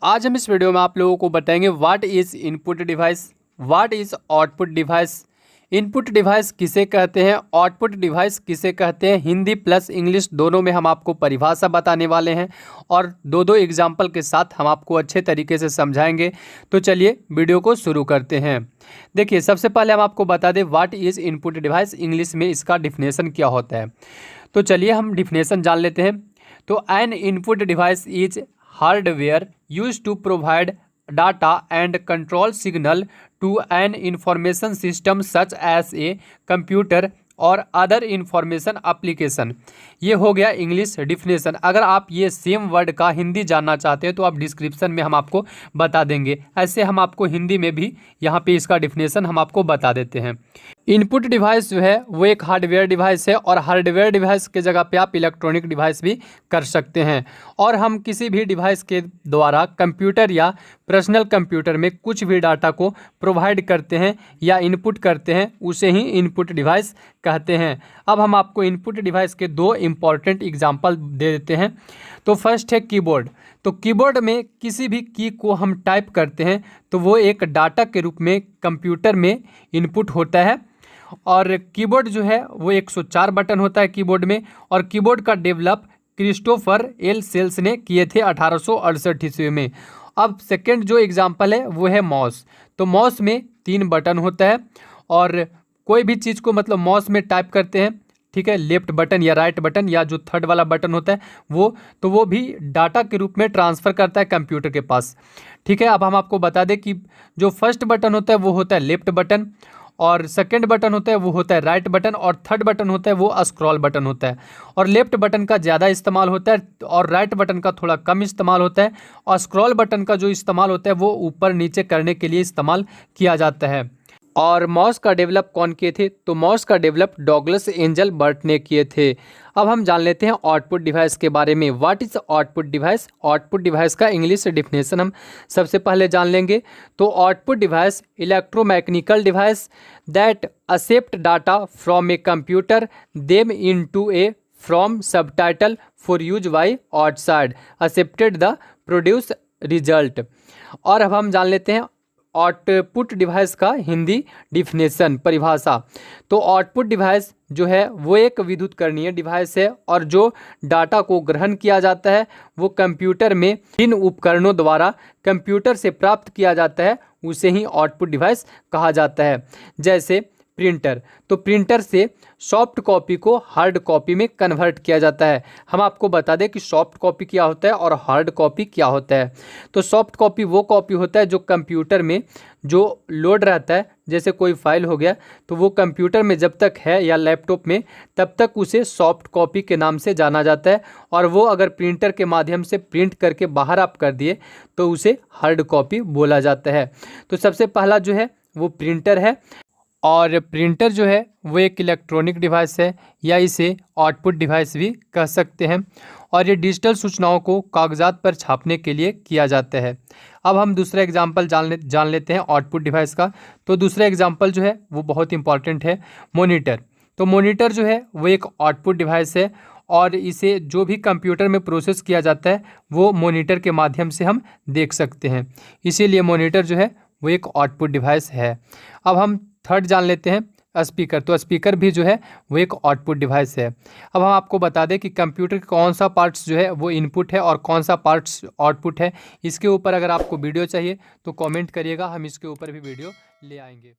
आज हम इस वीडियो में आप लोगों को बताएंगे what is input device, what is output device. Input device किसे कहते हैं, आउटपुट डिवाइस किसे कहते हैं, हिंदी प्लस इंग्लिश दोनों में हम आपको परिभाषा बताने वाले हैं और दो दो एग्जाम्पल के साथ हम आपको अच्छे तरीके से समझाएंगे। तो चलिए वीडियो को शुरू करते हैं। देखिए, सबसे पहले हम आपको बता दें what is input device, English में इसका डिफिनेशन क्या होता है। तो चलिए हम डिफिनेशन जान लेते हैं। तो N input device is hardware used to provide data and control signal to an information system such as a computer और अदर इंफॉर्मेशन एप्लीकेशन। ये हो गया इंग्लिश डिफिनेशन। अगर आप ये सेम वर्ड का हिंदी जानना चाहते हैं तो आप डिस्क्रिप्शन में हम आपको बता देंगे। ऐसे हम आपको हिंदी में भी यहाँ पे इसका डिफिनेशन हम आपको बता देते हैं। इनपुट डिवाइस जो है वो एक हार्डवेयर डिवाइस है और हार्डवेयर डिवाइस के जगह पे आप इलेक्ट्रॉनिक डिवाइस भी कर सकते हैं। और हम किसी भी डिवाइस के द्वारा कंप्यूटर या पर्सनल कंप्यूटर में कुछ भी डाटा को प्रोवाइड करते हैं या इनपुट करते हैं, उसे ही इनपुट डिवाइस कहते हैं। अब हम आपको इनपुट डिवाइस के दो इम्पॉर्टेंट एग्जाम्पल दे देते हैं। तो फर्स्ट है कीबोर्ड। तो कीबोर्ड में किसी भी की को हम टाइप करते हैं तो वो एक डाटा के रूप में कंप्यूटर में इनपुट होता है। और कीबोर्ड जो है वो 104 बटन होता है कीबोर्ड में। और कीबोर्ड का डेवलप क्रिस्टोफर एल सेल्स ने किए थे 1868 ईस्वी में। अब सेकंड जो एग्जांपल है वो है माउस। तो माउस में 3 बटन होता है और कोई भी चीज़ को मतलब माउस में टाइप करते हैं, ठीक है, लेफ्ट बटन या राइट बटन या जो थर्ड वाला बटन होता है वो भी डाटा के रूप में ट्रांसफ़र करता है कंप्यूटर के पास, ठीक है। अब हम आपको बता दें कि जो फर्स्ट बटन होता है वो होता है लेफ्ट बटन और सेकंड बटन होता है वो होता है राइट बटन और थर्ड बटन होता है वो स्क्रॉल बटन होता है। और लेफ्ट बटन का ज़्यादा इस्तेमाल होता है और राइट बटन का थोड़ा कम इस्तेमाल होता है। और स्क्रॉल बटन का जो इस्तेमाल होता है वो ऊपर नीचे करने के लिए इस्तेमाल किया जाता है। और माउस का डेवलप कौन किए थे? तो माउस का डेवलप डॉगलस एंजल बर्ट ने किए थे। अब हम जान लेते हैं आउटपुट डिवाइस के बारे में। What is output device? Output device का इंग्लिश डिफिनेशन हम सबसे पहले जान लेंगे। तो output device electromechanical device that accept data from a computer them into a from subtitle for use by outside accepted the produce result. और अब हम जान लेते हैं आउटपुट डिवाइस का हिंदी डिफिनेशन, परिभाषा। तो आउटपुट डिवाइस जो है वो एक विद्युतकरणीय डिवाइस है और जो डाटा को ग्रहण किया जाता है वो कंप्यूटर में इन उपकरणों द्वारा कंप्यूटर से प्राप्त किया जाता है, उसे ही आउटपुट डिवाइस कहा जाता है। जैसे प्रिंटर, तो प्रिंटर से सॉफ्ट कॉपी को हार्ड कॉपी में कन्वर्ट किया जाता है। हम आपको बता दें कि सॉफ्ट कॉपी क्या होता है और हार्ड कॉपी क्या होता है। तो सॉफ्ट कॉपी वो कॉपी होता है जो कंप्यूटर में जो लोड रहता है, जैसे कोई फाइल हो गया तो वो कंप्यूटर में जब तक है या लैपटॉप में तब तक उसे सॉफ्ट कॉपी के नाम से जाना जाता है। और वो अगर प्रिंटर के माध्यम से प्रिंट करके बाहर आप कर दिए तो उसे हार्ड कॉपी बोला जाता है। तो सबसे पहला जो है वो प्रिंटर है। और प्रिंटर जो है वो एक इलेक्ट्रॉनिक डिवाइस है या इसे आउटपुट डिवाइस भी कह सकते हैं। और ये डिजिटल सूचनाओं को कागजात पर छापने के लिए किया जाता है। अब हम दूसरा एग्जांपल जान लेते हैं आउटपुट डिवाइस का। तो दूसरा एग्जांपल जो है वो बहुत इंपॉर्टेंट है, मॉनिटर। तो मॉनिटर जो है वो एक आउटपुट डिवाइस है और इसे जो भी कंप्यूटर में प्रोसेस किया जाता है वो मॉनिटर के माध्यम से हम देख सकते हैं, इसीलिए मॉनिटर जो है वो एक आउटपुट डिवाइस है। अब हम थर्ड जान लेते हैं स्पीकर। तो स्पीकर भी जो है वो एक आउटपुट डिवाइस है। अब हम आपको बता दें कि कंप्यूटर के कौन सा पार्ट्स जो है वो इनपुट है और कौन सा पार्ट्स आउटपुट है। इसके ऊपर अगर आपको वीडियो चाहिए तो कमेंट करिएगा, हम इसके ऊपर भी वीडियो ले आएंगे।